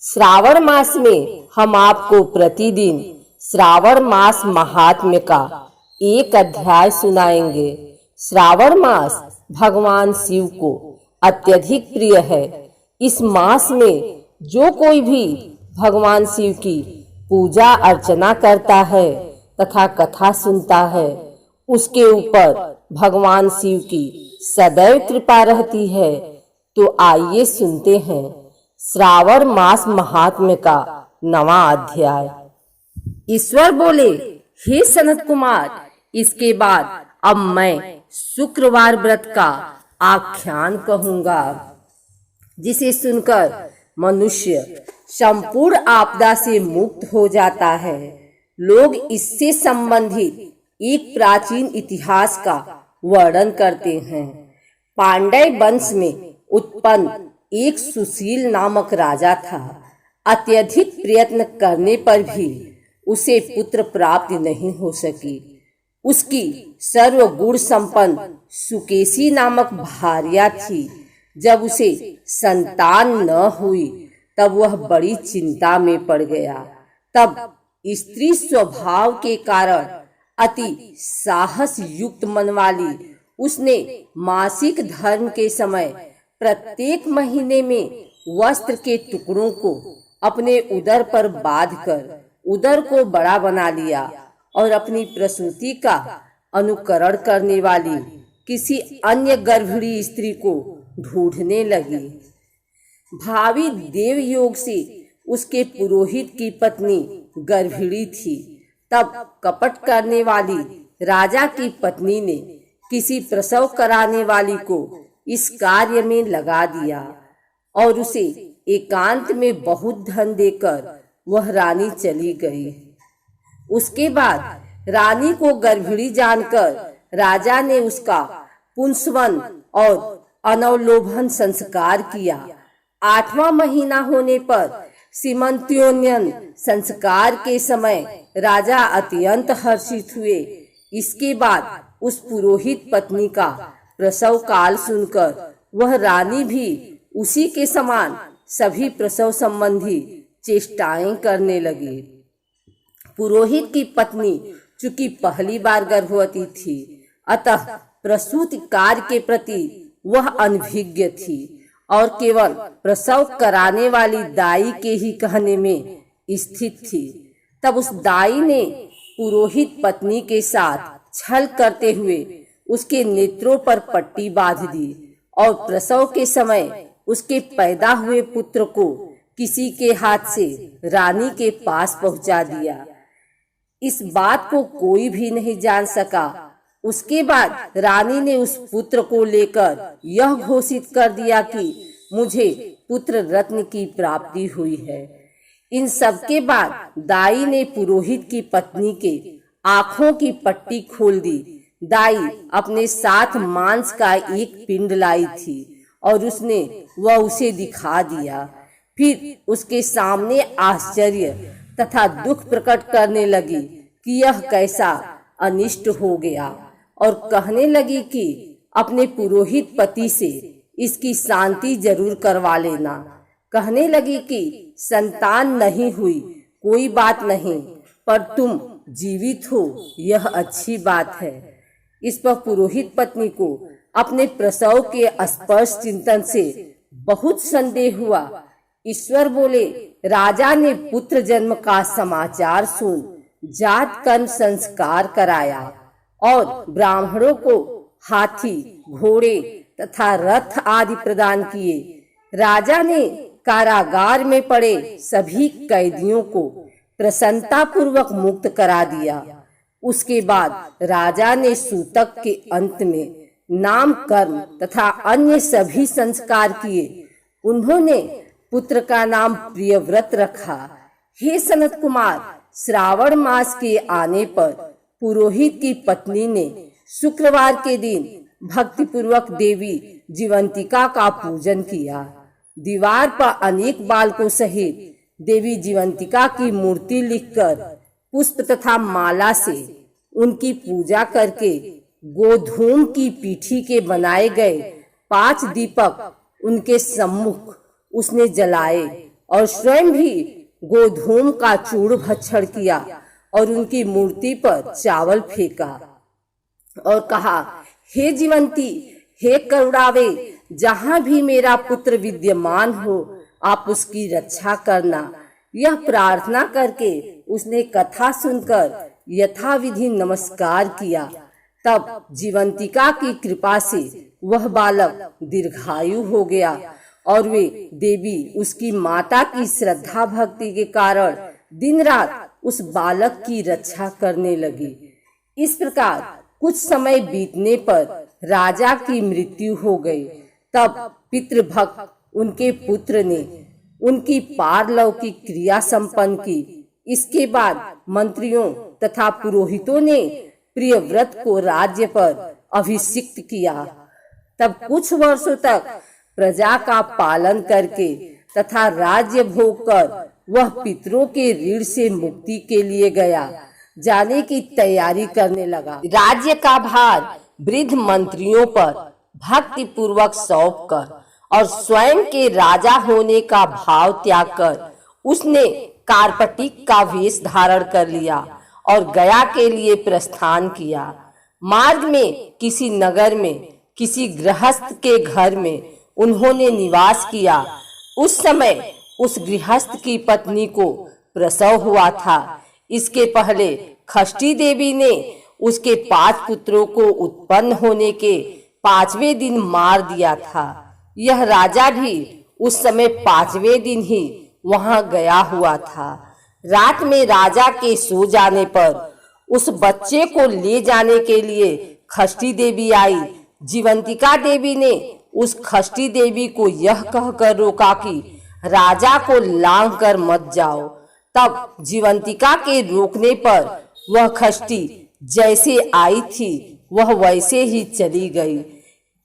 श्रावण मास में हम आपको प्रतिदिन श्रावण मास महात्म्य का एक अध्याय सुनाएंगे। श्रावण मास भगवान शिव को अत्यधिक प्रिय है। इस मास में जो कोई भी भगवान शिव की पूजा अर्चना करता है तथा कथा सुनता है, उसके ऊपर भगवान शिव की सदैव कृपा रहती है। तो आइए सुनते हैं श्रावण मास महात्म्य का 9वां अध्याय। ईश्वर बोले, हे सनत कुमार, इसके बाद अब मैं शुक्रवार व्रत का आख्यान कहूंगा, जिसे सुनकर मनुष्य संपूर्ण आपदा से मुक्त हो जाता है। लोग इससे संबंधित एक प्राचीन इतिहास का वर्णन करते हैं। पांड्य वंश में उत्पन्न एक सुशील नामक राजा था। अत्यधिक प्रयत्न करने पर भी उसे पुत्र प्राप्त नहीं हो सकी। उसकी सर्वगुण संपन्न सुकेशी नामक भार्या थी। जब उसे संतान न हुई तब वह बड़ी चिंता में पड़ गया। तब स्त्री स्वभाव के कारण अति साहस युक्त मन वाली उसने मासिक धर्म के समय प्रत्येक महीने में वस्त्र के टुकड़ों को अपने उदर पर बांधकर उदर को बड़ा बना लिया और अपनी प्रसूति का अनुकरण करने वाली किसी अन्य गर्भिणी स्त्री को ढूंढने लगी। भावी देव योग से उसके पुरोहित की पत्नी गर्भिणी थी। तब कपट करने वाली राजा की पत्नी ने किसी प्रसव कराने वाली को इस कार्य में लगा दिया और उसे एकांत में बहुत धन देकर वह रानी चली गई। उसके बाद रानी को गर्भिणी जानकर राजा ने उसका पुंसवन और अनवलोभन संस्कार किया। 8वां महीना होने पर सीमंत्योन्यन संस्कार के समय राजा अत्यंत हर्षित हुए। इसके बाद उस पुरोहित पत्नी का प्रसव काल सुनकर वह रानी भी उसी के समान सभी प्रसव संबंधी चेष्टाएं करने लगी। पुरोहित की पत्नी चूंकि पहली बार गर्भवती थी, अतः प्रसूति कार्य के प्रति वह अनभिज्ञ थी और केवल प्रसव कराने वाली दाई के ही कहने में स्थित थी। तब उस दाई ने पुरोहित पत्नी के साथ छल करते हुए उसके नेत्रों पर पट्टी बांध दी और प्रसव के समय उसके पैदा हुए पुत्र को किसी के हाथ से रानी के पास पहुंचा दिया। इस बात को कोई भी नहीं जान सका। उसके बाद रानी ने उस पुत्र को लेकर यह घोषित कर दिया कि मुझे पुत्र रत्न की प्राप्ति हुई है। इन सब के बाद दाई ने पुरोहित की पत्नी के आंखों की पट्टी खोल दी। दाई अपने साथ मांस का एक पिंड लाई थी और उसने वह उसे दिखा दिया। फिर उसके सामने आश्चर्य तथा दुख प्रकट करने लगी कि यह कैसा अनिष्ट हो गया और कहने लगी कि अपने पुरोहित पति से इसकी शांति जरूर करवा लेना। कहने लगी कि संतान नहीं हुई कोई बात नहीं, पर तुम जीवित हो यह अच्छी बात है। इस पर पुरोहित पत्नी को अपने प्रसव के स्पर्श चिंतन से बहुत संदेह हुआ। ईश्वर बोले, राजा ने पुत्र जन्म का समाचार सुन जात कर्म संस्कार कराया और ब्राह्मणों को हाथी, घोड़े तथा रथ आदि प्रदान किए। राजा ने कारागार में पड़े सभी कैदियों को प्रसन्नता पूर्वक मुक्त करा दिया। उसके बाद राजा ने सूतक के अंत में नाम कर्म तथा अन्य सभी संस्कार किए। उन्होंने पुत्र का नाम प्रियव्रत रखा। हे सनत कुमार, श्रावण मास के आने पर पुरोहित की पत्नी ने शुक्रवार के दिन भक्ति पूर्वक देवी जीवंतिका का पूजन किया। दीवार पर अनेक बालकों सहित देवी जीवंतिका की मूर्ति लिखकर पुष्प तथा माला से उनकी पूजा करके गोधूम की पीठी के बनाए गए 5 दीपक उनके सम्मुख उसने जलाए और स्वयं भी गोधूम का चूर्ण भक्षण किया और उनकी मूर्ति पर चावल फेंका और कहा, हे जीवंती, हे करुणावे, जहां भी मेरा पुत्र विद्यमान हो आप उसकी रक्षा करना। यह प्रार्थना करके उसने कथा सुनकर यथाविधि नमस्कार किया। तब जीवंतिका की कृपा से वह बालक दीर्घायु हो गया और वे देवी उसकी माता की श्रद्धा भक्ति के कारण दिन रात उस बालक की रक्षा करने लगी। इस प्रकार कुछ समय बीतने पर राजा की मृत्यु हो गई। तब पितृभक्त उनके पुत्र ने उनकी पारलौकिक क्रिया संपन्न की। इसके बाद मंत्रियों तथा पुरोहितों ने प्रियव्रत को राज्य पर अभिषिक्त किया। तब कुछ वर्षों तक प्रजा का पालन करके तथा राज्य भोग कर वह पितरों के ऋण से मुक्ति के लिए गया जाने की तैयारी करने लगा। राज्य का भार वृद्ध मंत्रियों पर भक्ति पूर्वक सौंप कर और स्वयं के राजा होने का भाव त्याग कर उसने कार्पटिक का वेश धारण कर लिया और गया के लिए प्रस्थान किया। मार्ग में किसी नगर में किसी गृहस्थ के घर में उन्होंने निवास किया। उस समय उस गृहस्थ की पत्नी को प्रसव हुआ था। इसके पहले खष्टी देवी ने उसके 5 पुत्रों को उत्पन्न होने के 5वें दिन मार दिया था। यह राजा भी उस समय 5वें दिन ही वहां गया हुआ था। रात में राजा के सो जाने पर उस बच्चे को ले जाने के लिए खष्टी देवी आई। जीवंतिका देवी ने उस खष्टी देवी को यह कहकर रोका कि राजा को लांघ कर मत जाओ। तब जीवंतिका के रोकने पर वह खष्टी जैसे आई थी वह वैसे ही चली गई।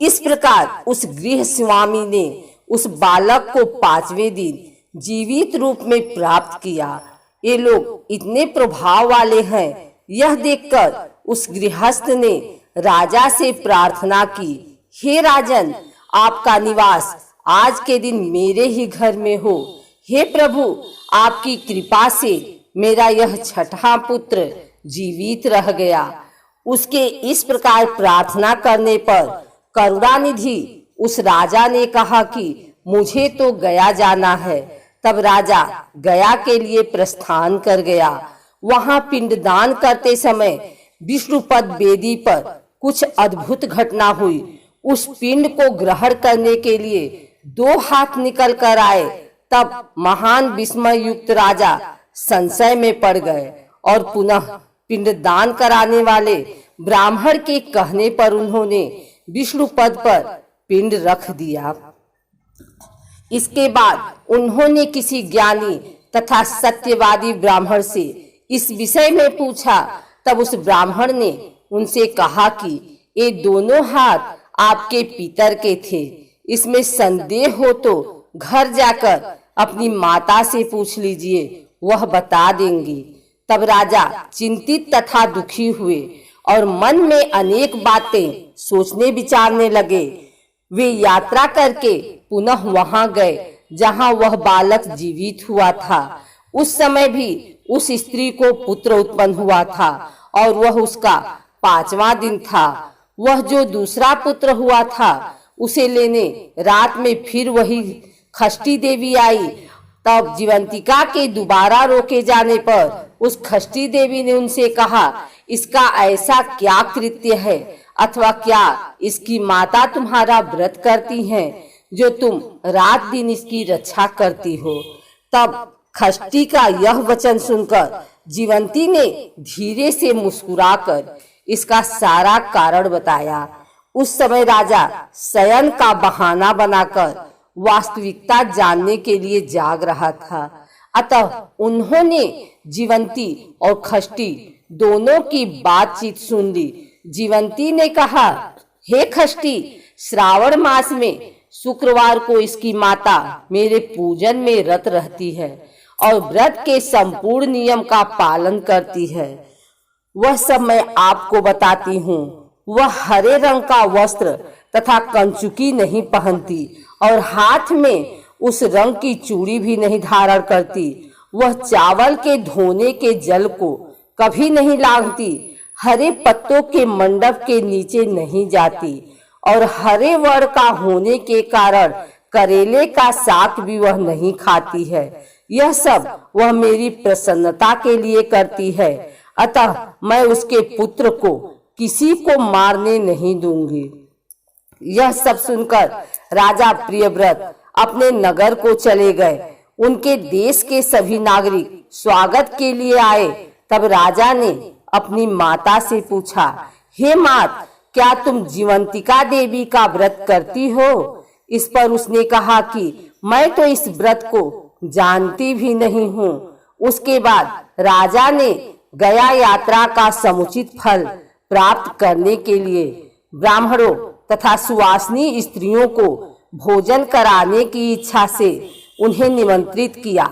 इस प्रकार उस गृह स्वामी ने उस बालक को 5वें दिन जीवित रूप में प्राप्त किया। ये लोग इतने प्रभाव वाले हैं, यह देखकर उस गृहस्थ ने राजा से प्रार्थना की, हे राजन, आपका निवास आज के दिन मेरे ही घर में हो। हे प्रभु, आपकी कृपा से मेरा यह 6ठा पुत्र जीवित रह गया। उसके इस प्रकार प्रार्थना करने पर करुणानिधि उस राजा ने कहा कि मुझे तो गया जाना है। तब राजा गया के लिए प्रस्थान कर गया। वहां पिंडदान करते समय विष्णुपद वेदी पर कुछ अद्भुत घटना हुई। उस पिंड को ग्रहण करने के लिए 2 हाथ निकल कर आए। तब महान विस्मय युक्त राजा संशय में पड़ गए और पुनः पिंडदान कराने वाले ब्राह्मण के कहने पर उन्होंने विष्णु पद पर पिंड रख दिया। इसके बाद उन्होंने किसी ज्ञानी तथा सत्यवादी ब्राह्मण से इस विषय में पूछा। तब उस ब्राह्मण ने उनसे कहा कि ये दोनों हाथ आपके पितर के थे। इसमें संदेह हो तो घर जाकर अपनी माता से पूछ लीजिए, वह बता देंगी। तब राजा चिंतित तथा दुखी हुए और मन में अनेक बातें सोचने विचारने लगे। वे यात्रा करके पुनः वहां गए जहां वह बालक जीवित हुआ था। उस समय भी उस स्त्री को पुत्र उत्पन्न हुआ था और वह उसका 5वां दिन था। वह जो दूसरा पुत्र हुआ था उसे लेने रात में फिर वही खष्टी देवी आई। तब जीवंतिका के दोबारा रोके जाने पर उस खष्टी देवी ने उनसे कहा, इसका ऐसा क्या कृत्य है अथवा क्या इसकी माता तुम्हारा व्रत करती हैं जो तुम रात दिन इसकी रक्षा करती हो। तब खष्टी का यह वचन सुनकर जीवंती ने धीरे से मुस्कुराकर इसका सारा कारण बताया। उस समय राजा शयन का बहाना बनाकर वास्तविकता जानने के लिए जाग रहा था। अतः उन्होंने जीवंती और खष्टी दोनों की बातचीत सुन ली। जीवंती ने कहा, हे खष्टी, श्रावण मास में शुक्रवार को इसकी माता मेरे पूजन में रत रहती है और व्रत के संपूर्ण नियम का पालन करती है। वह सब मैं आपको बताती हूँ। वह हरे रंग का वस्त्र तथा कंचुकी नहीं पहनती और हाथ में उस रंग की चूड़ी भी नहीं धारण करती। वह चावल के धोने के जल को कभी नहीं लांघती, हरे पत्तों के मंडप के नीचे नहीं जाती और हरे वर्ण का होने के कारण करेले का साग भी वह नहीं खाती है। यह सब वह मेरी प्रसन्नता के लिए करती है, अतः मैं उसके पुत्र को किसी को मारने नहीं दूंगी। यह सब सुनकर राजा प्रियव्रत अपने नगर को चले गए। उनके देश के सभी नागरिक स्वागत के लिए आए। तब राजा ने अपनी माता से पूछा, हे मात, क्या तुम जीवंतिका देवी का व्रत करती हो? इस पर उसने कहा कि मैं तो इस व्रत को जानती भी नहीं हूँ। उसके बाद राजा ने गया यात्रा का समुचित फल प्राप्त करने के लिए ब्राह्मणों तथा सुवासिनी स्त्रियों को भोजन कराने की इच्छा से उन्हें निमंत्रित किया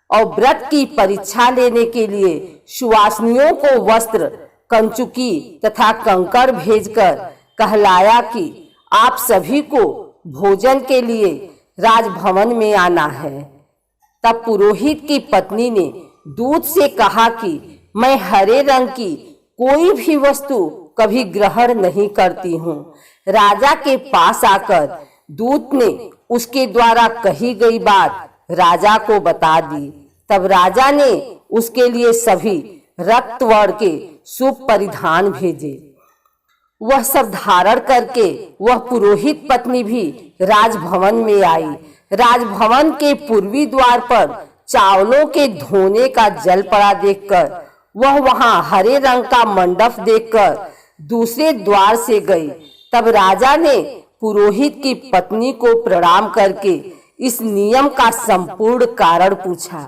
और व्रत की परीक्षा लेने के लिए सुवासिनियों को वस्त्र, कंचुकी तथा कंकड़ भेजकर कहलाया कि आप सभी को भोजन के लिए राजभवन में आना है। तब पुरोहित की पत्नी ने दूत से कहा कि मैं हरे रंग की कोई भी वस्तु कभी ग्रहण नहीं करती हूँ। राजा के पास आकर दूत ने उसके द्वारा कही गई बात राजा को बता दी। तब राजा ने उसके लिए सभी रक्त वर्ण के शुभ परिधान भेजे। वह सब धारण करके वह पुरोहित पत्नी भी राजभवन में आई। राजभवन के पूर्वी द्वार पर चावलों के धोने का जल पड़ा देखकर वह वहां हरे रंग का मंडप देखकर दूसरे द्वार से गई। तब राजा ने पुरोहित की पत्नी को प्रणाम करके इस नियम का संपूर्ण कारण पूछा।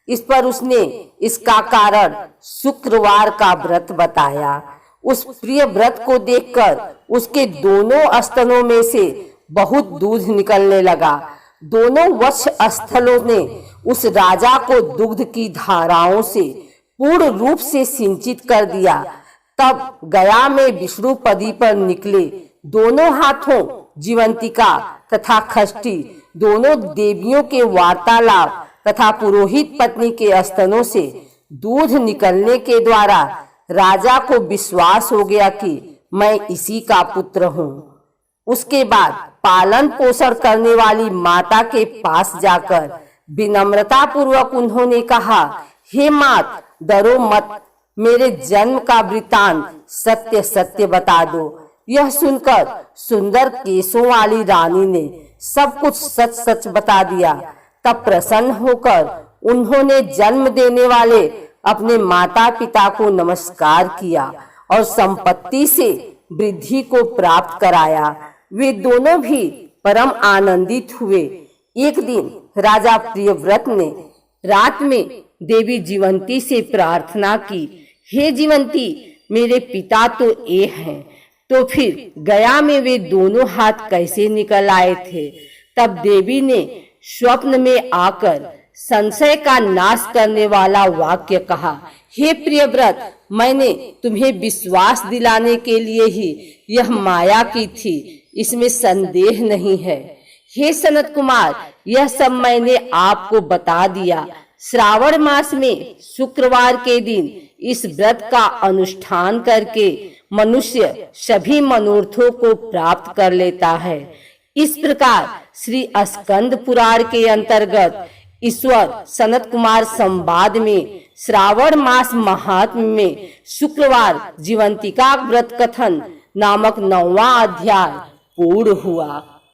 इस पर उसने इसका कारण शुक्रवार का व्रत बताया। उस प्रिय व्रत को देखकर उसके दोनों स्तनों में से बहुत दूध निकलने लगा। दोनों वक्ष स्थलों ने उस राजा को दुग्ध की धाराओं से पूर्ण रूप से सिंचित कर दिया। तब गया में विष्णुपदी पर निकले दोनों हाथों जीवंतिका तथा खष्टी दोनों देवियों के वार्तालाप तथा पुरोहित पत्नी के स्तनों से दूध निकलने के द्वारा राजा को विश्वास हो गया कि मैं इसी का पुत्र हूँ। उसके बाद पालन पोषण करने वाली माता के पास जाकर विनम्रता पूर्वक उन्होंने कहा, हे मात, डरो मत, मेरे जन्म का वृतांत सत्य सत्य बता दो। यह सुनकर सुंदर केशों वाली रानी ने सब कुछ सच सच बता दिया। तब प्रसन्न होकर उन्होंने जन्म देने वाले अपने माता पिता को नमस्कार किया और संपत्ति से वृद्धि को प्राप्त कराया। वे दोनों भी परम आनंदित हुए। एक दिन राजा प्रियव्रत ने रात में देवी जीवंती से प्रार्थना की, हे जीवंती, मेरे पिता तो ये हैं, तो फिर गया में वे दोनों हाथ कैसे निकल आए थे? तब देवी ने स्वप्न में आकर संशय का नाश करने वाला वाक्य कहा, हे प्रियव्रत, मैंने तुम्हें विश्वास दिलाने के लिए ही यह माया की थी, इसमें संदेह नहीं है। हे सनत कुमार, यह सब मैंने आपको बता दिया। श्रावण मास में शुक्रवार के दिन इस व्रत का अनुष्ठान करके मनुष्य सभी मनोरथों को प्राप्त कर लेता है। इस प्रकार श्री स्कंद पुराण के अंतर्गत ईश्वर सनत कुमार संवाद में श्रावण मास महात्म्य में शुक्रवार जीवंतिका व्रत कथन नामक 9वां अध्याय पूर्ण हुआ।